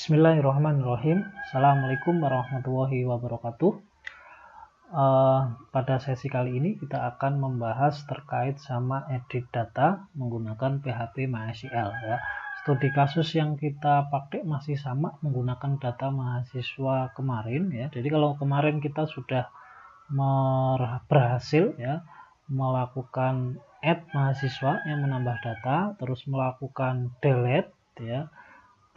Bismillahirrahmanirrahim. Assalamualaikum warahmatullahi wabarakatuh. Pada sesi kali ini kita akan membahas terkait sama edit data menggunakan PHP MySQL ya. Studi kasus yang kita pakai masih sama menggunakan data mahasiswa kemarin ya. Jadi kalau kemarin kita sudah berhasil ya melakukan add mahasiswa yang menambah data, terus melakukan delete ya.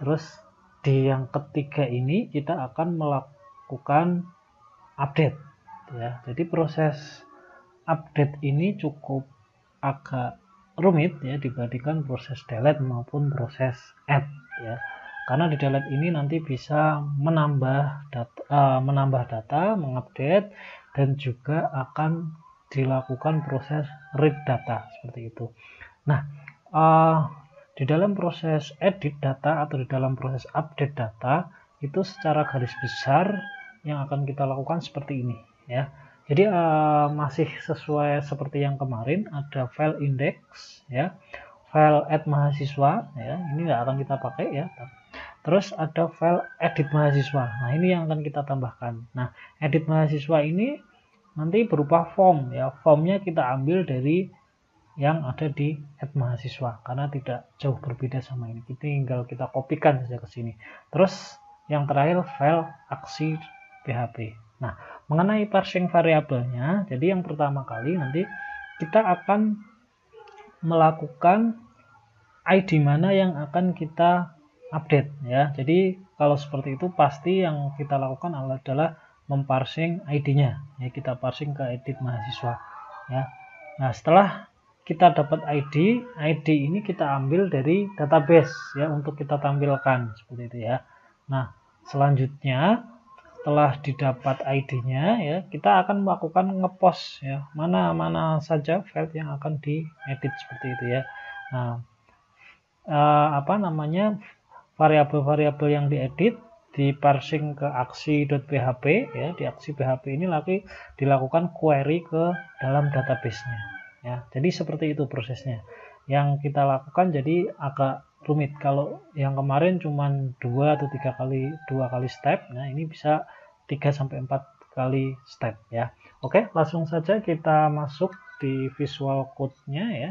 Terus di yang ketiga ini kita akan melakukan update ya. Jadi proses update ini cukup agak rumit ya dibandingkan proses delete maupun proses add ya. Karena di delete ini nanti bisa menambah data, mengupdate, dan juga akan dilakukan proses read data seperti itu. Nah, di dalam proses edit data atau di dalam proses update data itu secara garis besar yang akan kita lakukan seperti ini ya. Jadi masih sesuai seperti yang kemarin, ada file index ya, file add mahasiswa ya, ini nggak akan kita pakai ya. Terus ada file edit mahasiswa. Nah, ini yang akan kita tambahkan. Nah, edit mahasiswa ini nanti berupa form ya. Formnya kita ambil dari yang ada di add mahasiswa karena tidak jauh berbeda sama ini. Tinggal kita kopikan saja ke sini. Terus yang terakhir file aksi PHP. Nah, mengenai parsing variabelnya, jadi yang pertama kali nanti kita akan melakukan ID mana yang akan kita update ya. Jadi kalau seperti itu pasti yang kita lakukan adalah memparsing ID-nya ya, kita parsing ke edit mahasiswa ya. Nah, setelah kita dapat ID ini kita ambil dari database ya untuk kita tampilkan seperti itu ya. Nah, selanjutnya setelah didapat ID-nya ya, kita akan melakukan ngepost ya, mana saja file yang akan diedit seperti itu ya. Nah, variabel-variabel yang diedit diparsing ke aksi.php ya. Di aksi PHP ini lagi dilakukan query ke dalam database-nya ya. Jadi seperti itu prosesnya yang kita lakukan. Jadi agak rumit kalau yang kemarin cuma 2 atau 3 kali 2 kali step. Nah, ini bisa 3 sampai 4 kali step ya. Oke, langsung saja kita masuk di Visual Code-nya ya.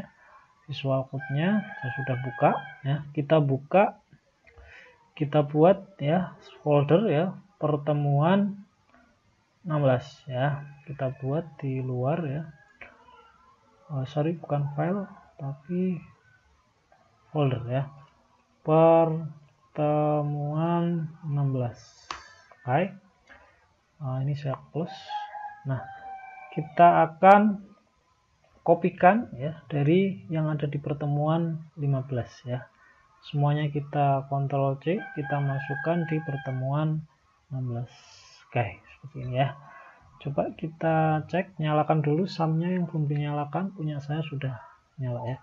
Visual Code-nya saya sudah buka ya. Kita buat ya folder ya, pertemuan 16 ya. Kita buat di luar ya. Bukan file tapi folder ya, pertemuan 16. Oke. Ini saya close. Nah, kita akan kopikan ya dari yang ada di pertemuan 15 ya. Semuanya kita Ctrl C, kita masukkan di pertemuan 16. Oke, seperti ini ya. Coba kita cek, nyalakan dulu sumnya yang belum dinyalakan, punya saya sudah nyala ya.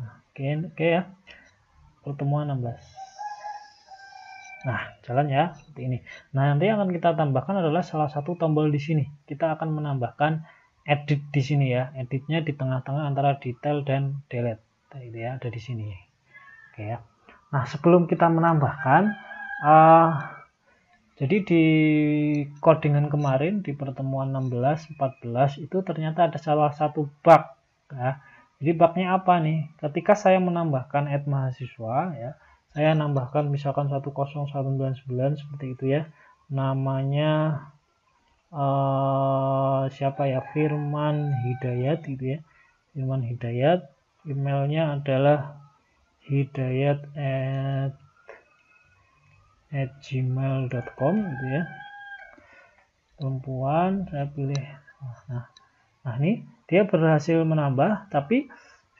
Nah, oke ya. Pertemuan 16. Nah, jalan ya seperti ini. Nah, nanti yang akan kita tambahkan adalah salah satu tombol di sini. Kita akan menambahkan edit di sini ya. Editnya di tengah-tengah antara detail dan delete. Nah, ini ya, ada di sini. Oke ya. Nah, sebelum kita menambahkan, jadi di codingan kemarin di pertemuan 16-14 itu ternyata ada salah satu bug ya. Jadi bugnya apa nih? Ketika saya menambahkan add mahasiswa ya, saya nambahkan misalkan 10199 seperti itu ya. Namanya siapa ya? Firman Hidayat gitu ya. Firman Hidayat, emailnya adalah hidayat@gmail.com gitu ya. Perempuan, saya pilih. Nah, ini dia berhasil menambah, tapi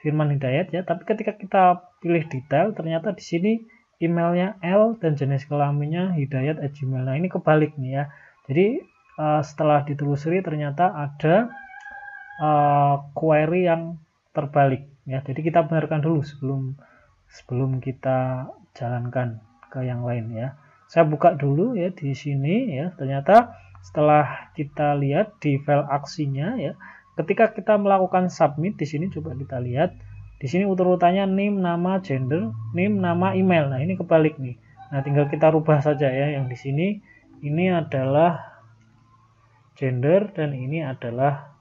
Firman Hidayat ya. Tapi ketika kita pilih detail, ternyata di sini emailnya L dan jenis kelaminnya hidayat@gmail. Nah, ini kebalik nih ya. Jadi setelah ditelusuri ternyata ada query yang terbalik ya. Jadi kita benarkan dulu sebelum kita jalankan ke yang lain ya. Saya buka dulu ya di sini ya. Ternyata setelah kita lihat di file aksinya ya, ketika kita melakukan submit di sini, coba kita lihat di sini urutannya name, nama, gender, name, nama, email. Nah, ini kebalik nih. Nah, tinggal kita rubah saja ya, yang di sini ini adalah gender dan ini adalah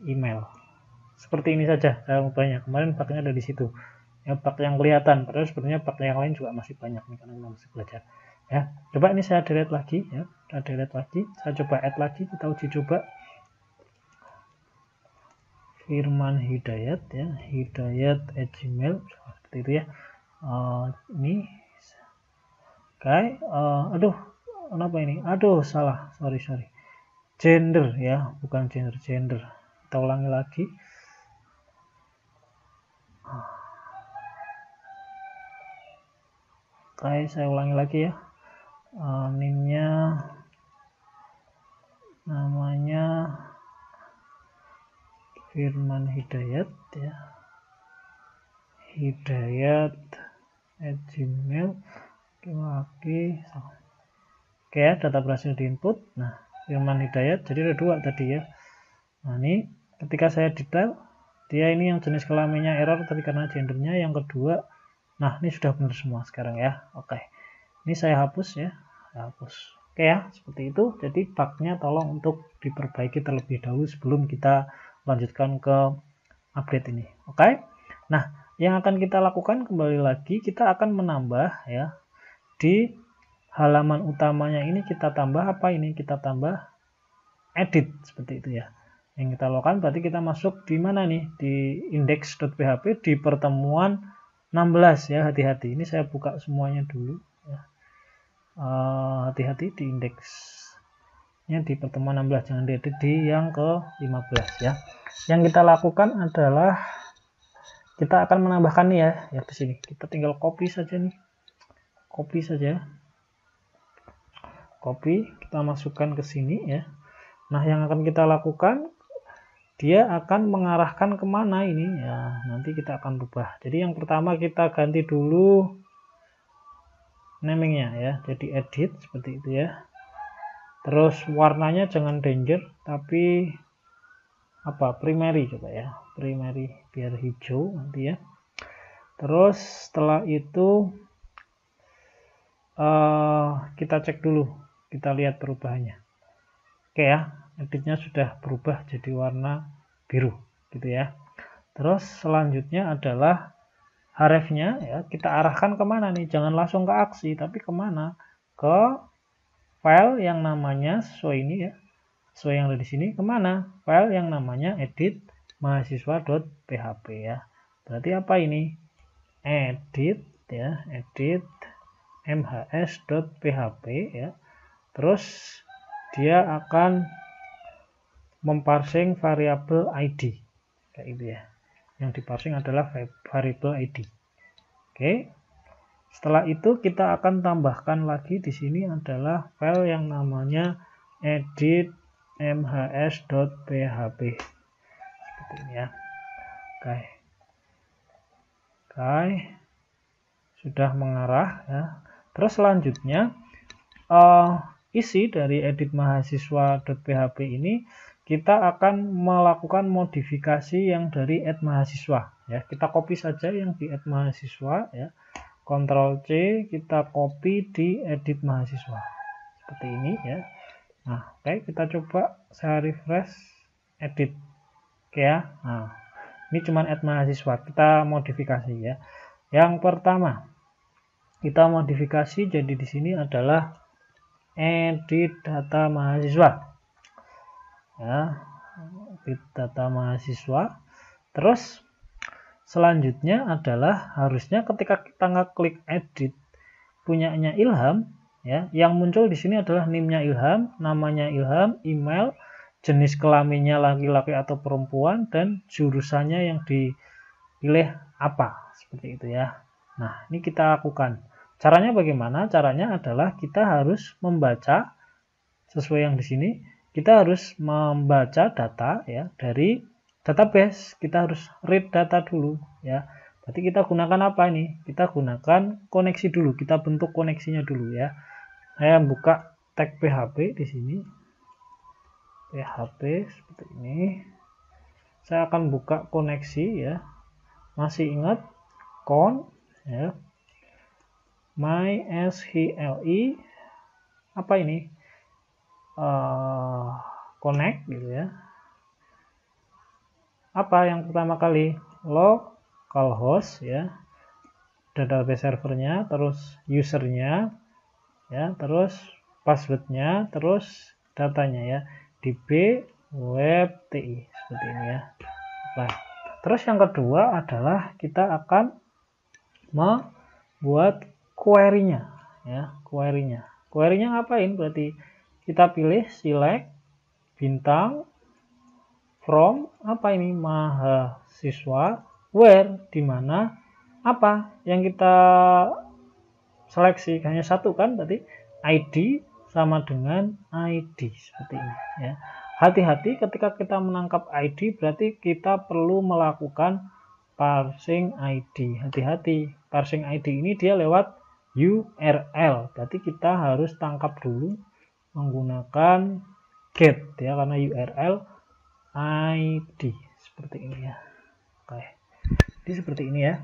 email. Seperti ini saja cara mengubahnya. Kemarin bugnya ada di situ. Ya, bug yang kelihatan, padahal sebenarnya bug yang lain juga masih banyak nih karena kita masih belajar. Ya, coba ini saya delete lagi ya. Saya delete lagi, saya coba add lagi, kita uji coba. Firman Hidayat ya, hidayat@gmail seperti itu ya. Ini aduh, kenapa ini? Aduh, salah, sorry. Gender ya, bukan gender. Kita ulangi lagi. Oke, saya ulangi lagi ya. Name-nya namanya Firman Hidayat ya. hidayat@gmail. Oke ya, data berhasil diinput. Nah, Firman Hidayat, jadi ada 2 tadi ya. Nah, ini ketika saya detail, dia ini yang jenis kelaminnya error tadi karena gendernya. Yang kedua, nah ini sudah benar semua sekarang ya. Oke, ini saya hapus ya, Oke ya, seperti itu. Jadi bugnya tolong untuk diperbaiki terlebih dahulu sebelum kita lanjutkan ke update ini. Oke, nah yang akan kita lakukan kembali lagi, kita akan menambah ya, di halaman utamanya ini kita tambah apa ini? Kita tambah edit seperti itu ya. Yang kita lakukan berarti kita masuk di mana nih? Di index.php di pertemuan 16 ya, hati-hati. Ini saya buka semuanya dulu ya. Hati-hati di indeksnya di pertemuan 16, jangan diedit di yang ke-15 ya. Yang kita lakukan adalah kita akan menambahkan nih ya di sini. Kita tinggal copy saja nih. Copy, kita masukkan ke sini ya. Nah, yang akan kita lakukan, dia akan mengarahkan kemana ini ya, nanti kita akan rubah. Jadi yang pertama kita ganti dulu namingnya ya, jadi edit seperti itu ya. Terus warnanya jangan danger, tapi primary coba ya, primary biar hijau nanti ya. Terus setelah itu kita cek dulu, kita lihat perubahannya. Oke ya, editnya sudah berubah jadi warna biru gitu ya. Terus selanjutnya adalah hrefnya ya, kita arahkan kemana nih, jangan langsung ke aksi tapi kemana, ke file yang namanya sesuai ini ya, sesuai yang ada di sini, kemana, file yang namanya edit mahasiswa.php ya. Berarti apa ini, edit ya, edit mhs.php ya. Terus dia akan memparsing variabel ID kayak gitu ya. Yang diparsing adalah variabel ID. Oke. Setelah itu kita akan tambahkan lagi di sini adalah file yang namanya edit mhs.php seperti ini ya. Oke. Sudah mengarah ya. Terus selanjutnya isi dari edit mahasiswa.php ini kita akan melakukan modifikasi yang dari add mahasiswa ya. Kita copy saja yang di add mahasiswa ya. Ctrl C, kita copy di edit mahasiswa seperti ini ya. Nah, oke, kita coba saya refresh edit. Oke ya. Nah, ini cuman add mahasiswa, kita modifikasi ya. Yang pertama kita modifikasi, jadi di sini adalah edit data mahasiswa ya, edit data mahasiswa. Terus selanjutnya adalah harusnya ketika kita ngeklik edit punyanya Ilham ya, yang muncul di sini adalah name-nya Ilham, namanya Ilham, email, jenis kelaminnya laki-laki atau perempuan, dan jurusannya yang dipilih apa, seperti itu ya. Nah, ini kita lakukan. Caranya bagaimana? Caranya adalah kita harus membaca sesuai yang di sini. Kita harus membaca data ya dari database. Kita harus read data dulu ya. Berarti kita gunakan apa ini? Kita gunakan koneksi dulu. Kita bentuk koneksinya dulu ya. Saya buka tag PHP di sini. PHP seperti ini. Saya akan buka koneksi ya. Masih ingat con ya. mysqli apa ini, connect gitu ya. Apa yang pertama kali, localhost ya, database servernya, terus usernya ya, terus passwordnya, terus datanya ya, db webti seperti ini ya. Nah, terus yang kedua adalah kita akan membuat query-nya ya, query-nya ngapain? Berarti kita pilih select bintang from apa ini, mahasiswa, where, dimana apa yang kita seleksi hanya satu kan, berarti ID sama dengan ID seperti ini ya. Hati-hati ketika kita menangkap ID, berarti kita perlu melakukan parsing ID. Hati-hati, parsing ID ini dia lewat URL, berarti kita harus tangkap dulu menggunakan get ya, karena URL ID seperti ini ya. Oke, jadi seperti ini ya.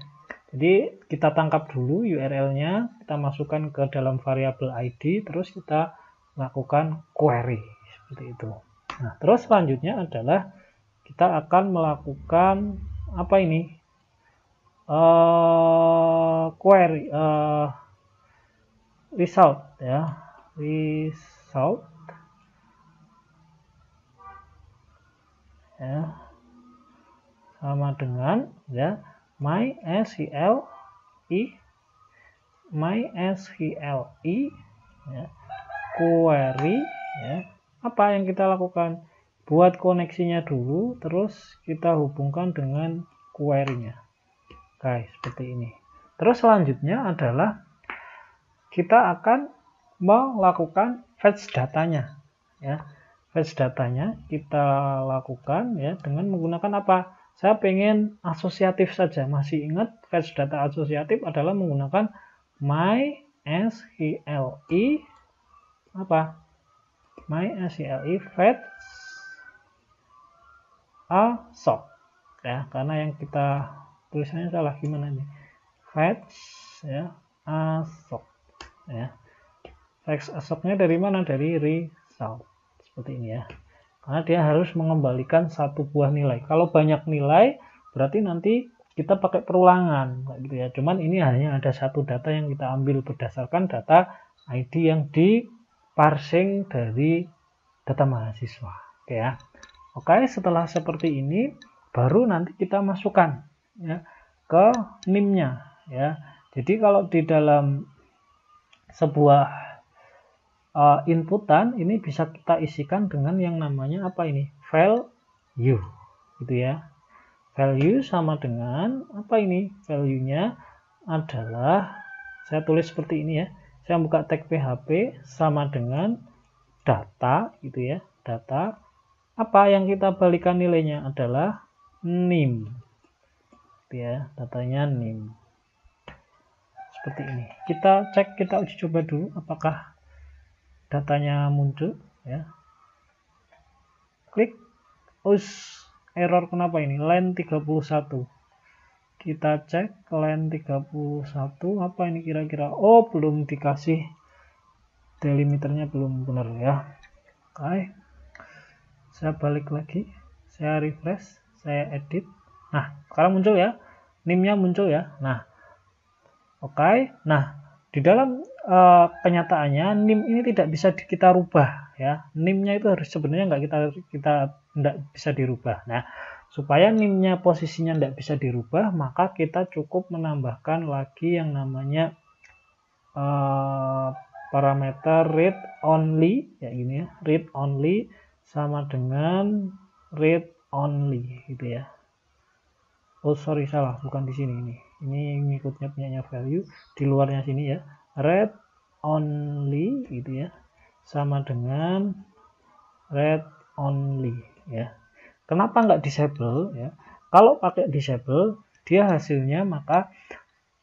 Jadi kita tangkap dulu URL-nya, kita masukkan ke dalam variabel ID, terus kita lakukan query seperti itu. Nah, terus selanjutnya adalah kita akan melakukan apa ini, query result ya, result ya, sama dengan ya mysqli ya, query ya. Apa yang kita lakukan? Buat koneksinya dulu, terus kita hubungkan dengan query-nya. Guys, seperti ini. Terus selanjutnya adalah kita akan melakukan fetch datanya ya. Fetch datanya kita lakukan ya dengan menggunakan apa? Saya pengen asosiatif saja. Masih ingat fetch data asosiatif adalah menggunakan mysqli apa? mysqli fetch assoc ya, karena yang kita tulisannya salah, gimana nih, fetch ya assoc ya. Fetch assocnya dari mana? Dari result seperti ini ya, karena dia harus mengembalikan satu buah nilai. Kalau banyak nilai berarti nanti kita pakai perulangan kayak gitu ya. Cuman ini hanya ada satu data yang kita ambil berdasarkan data ID yang di parsing dari data mahasiswa. Oke ya. Oke, setelah seperti ini baru nanti kita masukkan ya ke NIM-nya ya. Jadi kalau di dalam sebuah inputan ini bisa kita isikan dengan yang namanya apa ini? Value gitu ya. Value sama dengan apa ini? Value-nya adalah, saya tulis seperti ini ya. Saya buka tag PHP sama dengan data gitu ya. Data, apa yang kita balikan nilainya adalah NIM. Gitu ya, datanya NIM. Seperti ini. Kita cek, kita uji coba dulu apakah datanya muncul ya. Klik. Error kenapa ini? Line 31. Kita cek line 31 apa ini kira-kira? Oh, belum dikasih delimiternya, belum benar ya. Oke. Saya balik lagi, saya refresh, saya edit. Nah, sekarang muncul ya. NIM-nya muncul ya. Nah. Oke. Nah, di dalam kenyataannya NIM ini tidak bisa kita rubah ya. NIM-nya itu harus sebenarnya nggak kita tidak bisa dirubah. Nah, supaya NIM-nya posisinya tidak bisa dirubah, maka kita cukup menambahkan lagi yang namanya parameter read only ya, gini ya, read only sama dengan read only gitu ya. Oh sorry, salah, bukan di sini, ini ngikutnya punyanya value, di luarnya sini ya, read only gitu ya, sama dengan read only ya. Kenapa nggak disable ya? Kalau pakai disable, dia hasilnya maka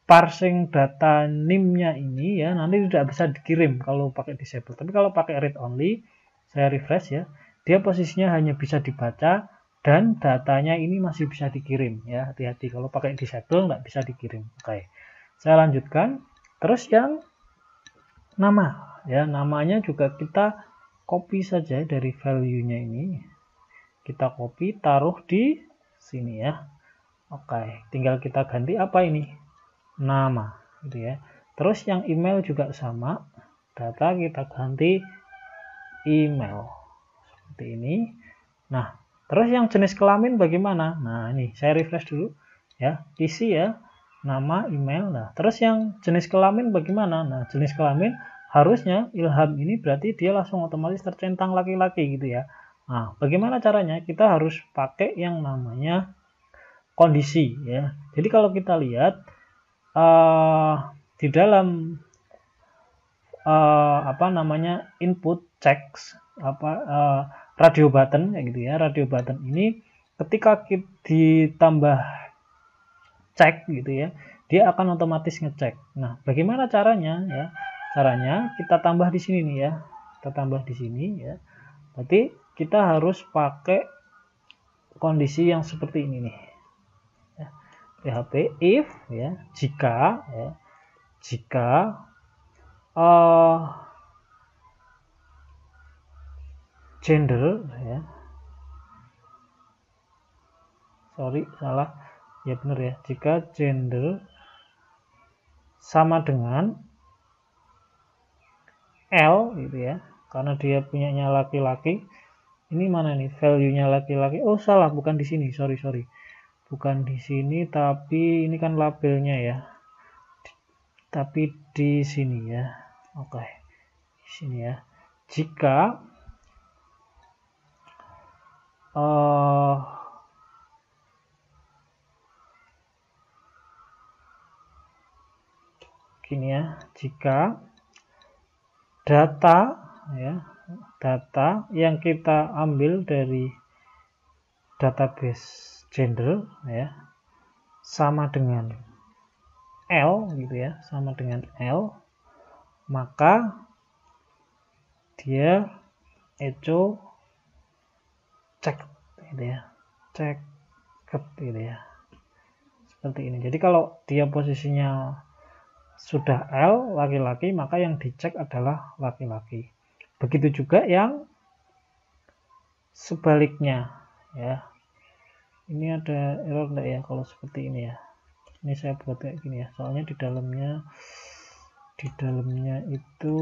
parsing data NIM-nya ini ya nanti tidak bisa dikirim kalau pakai disable. Tapi kalau pakai read only, saya refresh ya, dia posisinya hanya bisa dibaca dan datanya ini masih bisa dikirim ya. Hati-hati kalau pakai disable nggak bisa dikirim. Oke, saya lanjutkan. Terus yang nama, ya, namanya juga kita copy saja dari value-nya ini. Kita copy, taruh di sini ya. Oke, tinggal kita ganti apa ini? Nama, gitu ya. Terus yang email juga sama. Data kita ganti email. Seperti ini. Nah, terus yang jenis kelamin bagaimana? Nah, ini saya refresh dulu ya. Isi ya, nama, email. Nah, terus yang jenis kelamin bagaimana? Nah, jenis kelamin harusnya Ilham ini berarti dia langsung otomatis tercentang laki-laki gitu ya. Nah, bagaimana caranya? Kita harus pakai yang namanya kondisi ya. Jadi kalau kita lihat di dalam apa namanya input checks radio button ya gitu ya. Radio button ini ketika kita ditambah cek gitu ya, dia akan otomatis ngecek. Nah, bagaimana caranya ya? Caranya kita tambah di sini nih ya. Kita tambah di sini ya. Berarti kita harus pakai kondisi yang seperti ini nih. Ya. PHP if ya, jika ya. Jika gender ya. Sorry, salah. Ya benar ya. Jika gender sama dengan L gitu ya, karena dia punyanya laki-laki. Ini mana nih value-nya laki-laki? Oh salah, bukan di sini. Sorry. Bukan di sini, tapi ini kan labelnya ya. Tapi di sini ya. Oke. Di sini ya. Jika gini ya, jika data ya, data yang kita ambil dari database gender ya sama dengan L gitu ya, sama dengan L, maka dia echo cek gitu ya, cek gitu ya, seperti ini. Jadi kalau dia posisinya sudah L laki-laki, maka yang dicek adalah laki-laki. Begitu juga yang sebaliknya ya. Ini ada error enggak ya kalau seperti ini ya? Ini saya buat kayak gini ya. Soalnya di dalamnya itu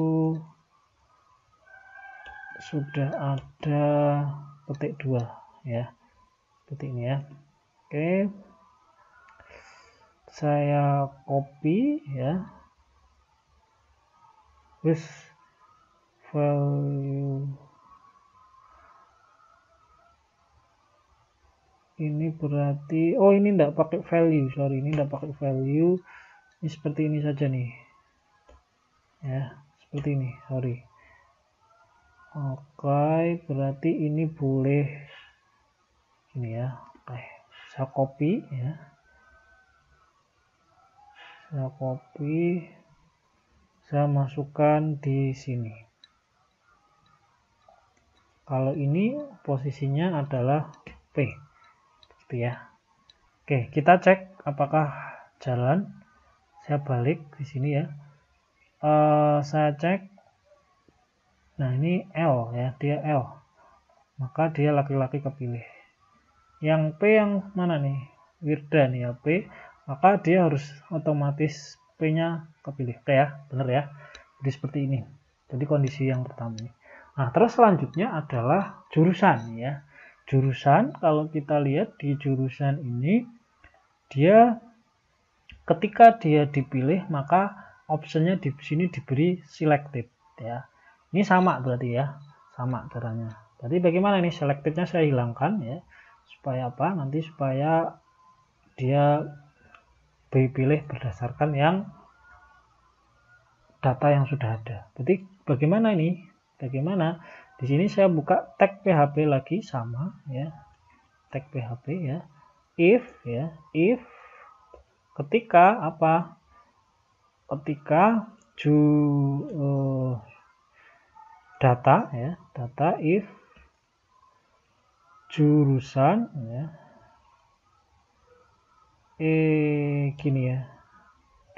sudah ada petik 2 ya. Seperti ini ya. Oke. Saya copy ya. With value ini berarti ini enggak pakai value, sorry, ini enggak pakai value. Ini seperti ini saja nih ya, seperti ini, sorry. Oke, berarti ini boleh ini ya. Oke, saya copy ya, saya masukkan di sini. Kalau ini posisinya adalah P gitu ya. Oke, kita cek apakah jalan. Saya balik di sini ya. Saya cek. Nah, ini L ya, dia L. Maka dia laki-laki kepilih. Yang P yang mana nih? Wirda nih ya, P. Maka dia harus otomatis P-nya kepilih. Oke ya, bener ya. Jadi seperti ini. Jadi kondisi yang pertama ini. Nah, terus selanjutnya adalah jurusan ya. Jurusan, kalau kita lihat di jurusan ini, dia ketika dia dipilih, maka optionnya di sini diberi selected ya. Ini sama berarti ya, sama caranya. Berarti bagaimana ini selectednya saya hilangkan ya, supaya apa? Nanti supaya dia dipilih berdasarkan yang data yang sudah ada. Berarti bagaimana ini? Bagaimana? Di sini saya buka tag PHP lagi sama ya, tag PHP ya. If ya, if ketika apa? Ketika data ya, data if jurusan ya, gini ya,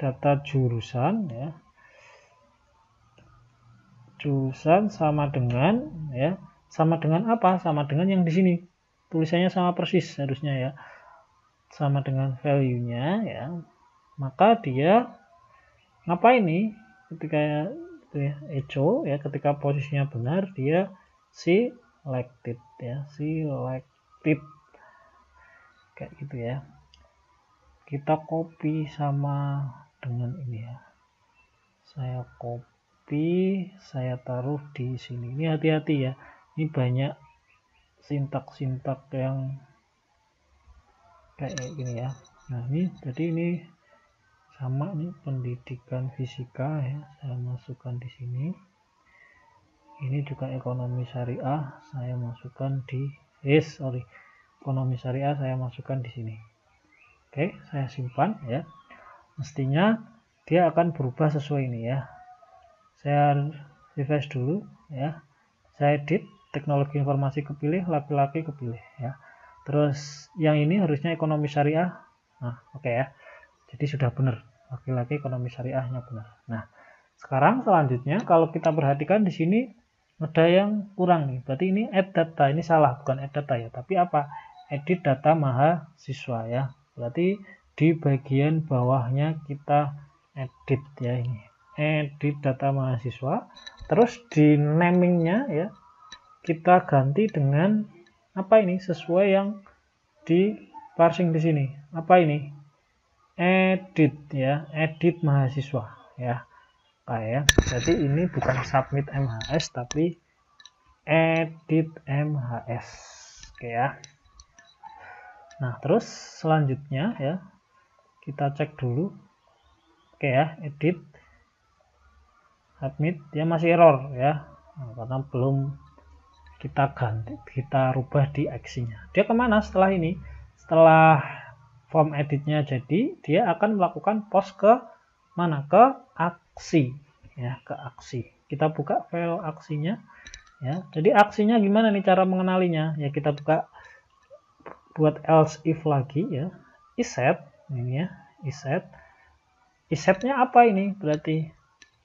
data jurusan ya. Jurusan sama dengan ya, sama dengan apa? Sama dengan yang di sini. Tulisannya sama persis harusnya ya. Sama dengan value-nya ya. Maka dia ngapain nih? Ketika itu ya, echo ya, ketika posisinya benar dia selected ya, selected kayak gitu ya. Kita copy sama dengan ini ya. Saya copy, saya taruh di sini. Ini hati-hati ya. Ini banyak sintak-sintak yang kayak gini ya. Nah, ini jadi ini sama nih, pendidikan fisika ya. Saya masukkan di sini. Ini juga ekonomi syariah, saya masukkan di ekonomi syariah saya masukkan di sini. Oke, saya simpan ya. Mestinya dia akan berubah sesuai ini ya. Saya refresh dulu ya. Saya edit, teknologi informasi kepilih, laki-laki kepilih ya. Terus yang ini harusnya ekonomi syariah. Nah, oke ya. Jadi sudah benar. Laki-laki ekonomi syariahnya benar. Nah, sekarang selanjutnya kalau kita perhatikan di sini ada yang kurang nih. Berarti ini add data, ini salah, bukan add data ya. Tapi apa? Edit data mahasiswa ya. Berarti di bagian bawahnya kita edit ya ini. Edit data mahasiswa. Terus di namingnya ya kita ganti dengan apa ini? Sesuai yang di parsing di sini. Apa ini? Edit ya, edit mahasiswa ya. Ya. Jadi ini bukan submit MHS tapi edit MHS. Oke ya. Nah, terus selanjutnya ya kita cek dulu. Oke ya, edit submit dia masih error ya. Nah, karena belum kita ganti, kita rubah di aksinya. Dia kemana setelah ini? Setelah form editnya jadi, dia akan melakukan post ke mana? Ke aksi ya, ke aksi. Kita buka file aksinya ya. Jadi aksinya gimana nih cara mengenalinya? Ya kita buka, buat else if lagi ya. Iset ini ya, iset. Isetnya apa ini? Berarti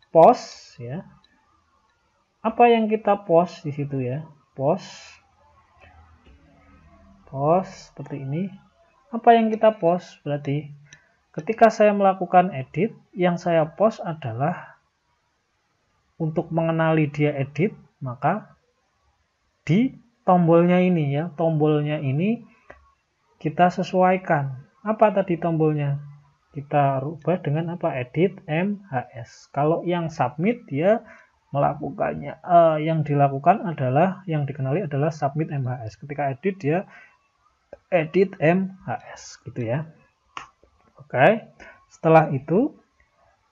post ya. Apa yang kita post di situ ya? Post seperti ini. Apa yang kita post? Berarti ketika saya melakukan edit, yang saya post adalah untuk mengenali dia edit, maka di tombolnya ini ya, tombolnya ini kita sesuaikan. Apa tadi tombolnya? Kita rubah dengan apa? Edit MHS. Kalau yang submit dia melakukannya, yang dilakukan adalah, yang dikenali adalah submit MHS. Ketika edit dia edit MHS gitu ya. Oke. Setelah itu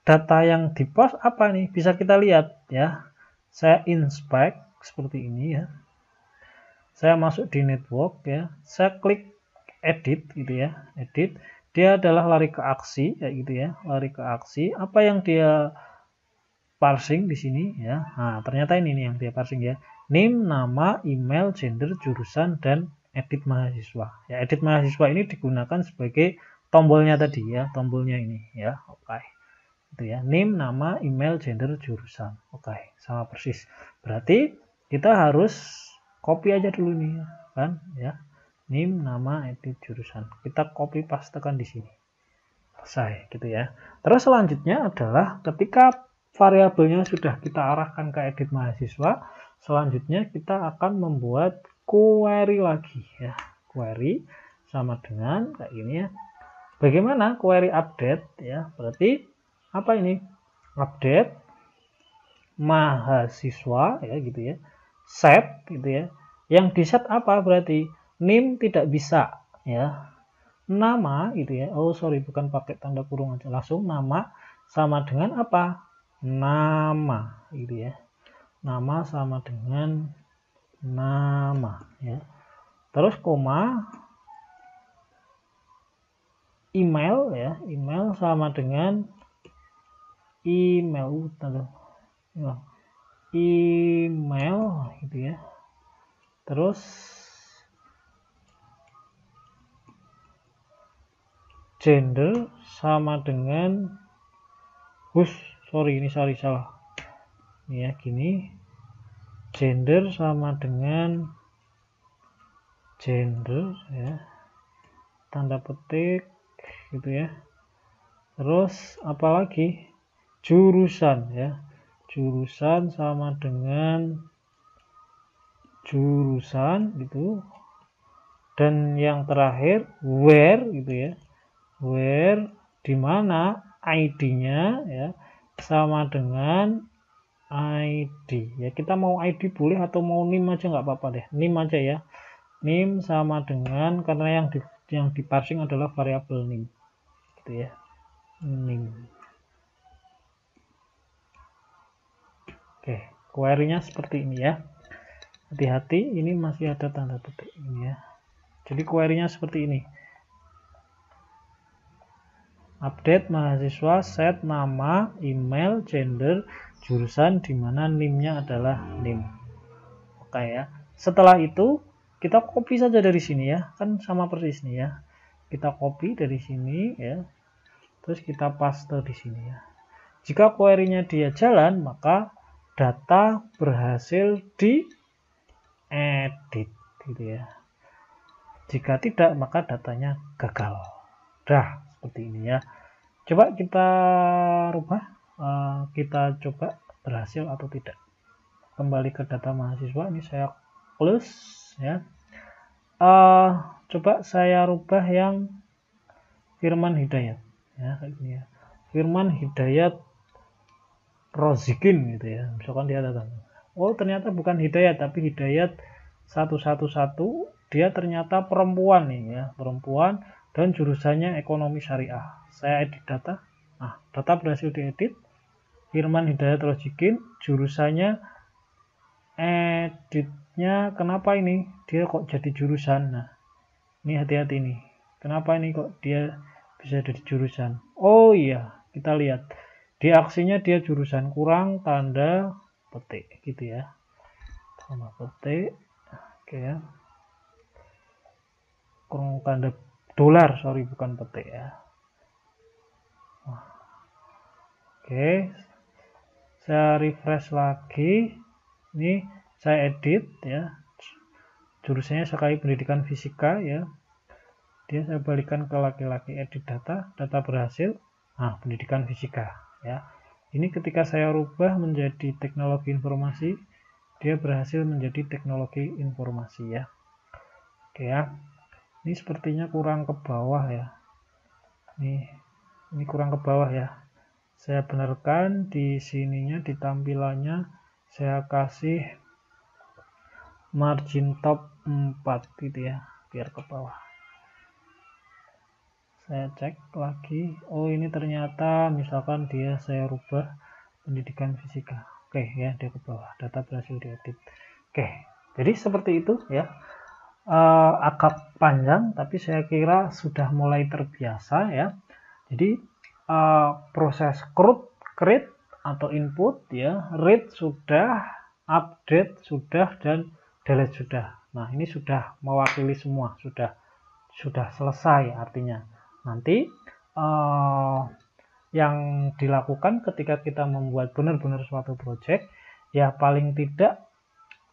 data yang di post apa nih? Bisa kita lihat ya. Saya inspect seperti ini ya. Saya masuk di network ya. Saya klik edit gitu ya. Edit. Dia adalah lari ke aksi ya gitu ya. Lari ke aksi. Apa yang dia parsing di sini ya. Nah, ternyata ini nih yang dia parsing ya. Name, nama, email, gender, jurusan, dan edit mahasiswa. Ya, edit mahasiswa ini digunakan sebagai tombolnya tadi ya. Tombolnya ini ya. Oke. Itu ya, name, nama, email, gender, jurusan. Oke, sama persis. Berarti kita harus copy aja dulu nih kan ya. Name, nama, edit, jurusan. Kita copy pastekan di sini. Selesai gitu ya. Terus selanjutnya adalah ketika variabelnya sudah kita arahkan ke edit mahasiswa, selanjutnya kita akan membuat query lagi ya. Query sama dengan kayak ini ya. Bagaimana query update ya? Berarti apa ini? Update mahasiswa ya gitu ya. Set gitu ya. Yang di set apa berarti? Name tidak bisa ya. Nama gitu ya. Oh sorry, bukan pakai tanda kurung aja, langsung nama sama dengan apa? Nama gitu ya. Nama sama dengan nama ya. Terus koma, email ya. Email sama dengan email gitu ya. Terus gender sama dengan sorry salah ini ya, gini, gender sama dengan gender ya, tanda petik gitu ya. Terus apalagi, jurusan ya, jurusan sama dengan jurusan gitu. Dan yang terakhir where gitu ya, where dimana ID-nya ya sama dengan ID ya. Kita mau ID boleh atau mau name aja nggak apa-apa deh, name aja ya. Name sama dengan, karena yang di parsing adalah variabel name gitu ya, name. Oke, query-nya seperti ini ya. Hati-hati, ini masih ada tanda petik ini ya. Jadi query-nya seperti ini. Update mahasiswa, set nama, email, gender, jurusan, dimana name-nya adalah name. Oke ya. Setelah itu kita copy saja dari sini ya, kan sama persis nih ya. Kita copy dari sini ya, terus kita paste di sini ya. Jika query-nya dia jalan, maka data berhasil di edit gitu ya. Jika tidak, maka datanya gagal. Dah, seperti ini ya. Coba kita rubah, kita coba berhasil atau tidak. Kembali ke data mahasiswa, ini saya close ya. Coba saya rubah yang Firman Hidayat ya, kayak gini ya. Firman Hidayat Rozikin gitu ya. Misalkan dia datang, oh ternyata bukan Hidayat tapi Hidayat 111, dia ternyata perempuan nih ya, perempuan, dan jurusannya ekonomi syariah. Saya edit data. Nah, data berhasil diedit. Firman Hidayat Rozikin, jurusannya, editnya kenapa ini dia kok jadi jurusan. Nah, ini hati-hati nih, kenapa ini kok dia bisa jadi jurusan. Oh iya, kita lihat di aksinya dia jurusan, kurang tanda petik gitu ya, tanda petik. Oke ya, kurang tanda dolar, sorry bukan petik ya. Oke, saya refresh lagi, ini saya edit ya, jurusannya sekali pendidikan fisika ya, dia saya balikan ke laki-laki, edit data, data berhasil, nah pendidikan fisika ya. Ini ketika saya rubah menjadi teknologi informasi, dia berhasil menjadi teknologi informasi ya. Oke ya, ini sepertinya kurang ke bawah ya, ini kurang ke bawah ya. Saya benarkan di sininya, di tampilannya saya kasih margin top 4 gitu ya, biar ke bawah. Saya cek lagi, oh ini ternyata misalkan dia saya rubah pendidikan fisika. Oke ya, dia ke bawah, data berhasil diedit. Oke, jadi seperti itu ya. Agak panjang tapi saya kira sudah mulai terbiasa ya. Jadi proses create atau input ya, read sudah, update sudah, dan delete sudah. Nah, ini sudah mewakili semua, sudah selesai artinya. Nanti yang dilakukan ketika kita membuat benar-benar suatu project ya, paling tidak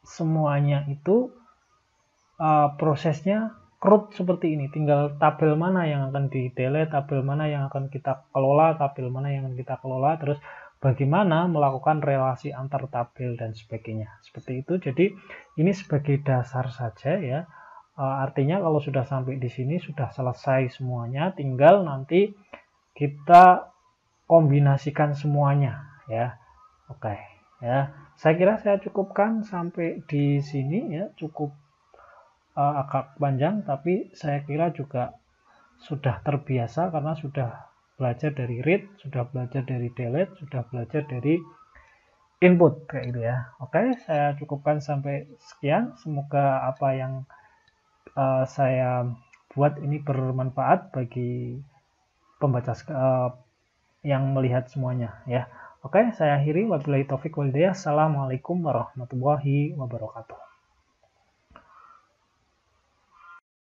semuanya itu prosesnya CRUD seperti ini. Tinggal tabel mana yang akan di delete, tabel mana yang akan kita kelola, tabel mana yang akan kita kelola, terus bagaimana melakukan relasi antar tabel dan sebagainya. Seperti itu. Jadi ini sebagai dasar saja ya. Artinya kalau sudah sampai di sini sudah selesai semuanya, tinggal nanti kita kombinasikan semuanya ya. Oke ya. Saya kira saya cukupkan sampai di sini ya, cukup agak panjang tapi saya kira juga sudah terbiasa karena sudah belajar dari read, sudah belajar dari delete, sudah belajar dari input kayak gitu ya. Oke, saya cukupkan sampai sekian. Semoga apa yang saya buat ini bermanfaat bagi pembaca yang melihat semuanya ya. Oke, saya akhiri. Wabillahi taufik wal hidayah. Assalamualaikum warahmatullahi wabarakatuh.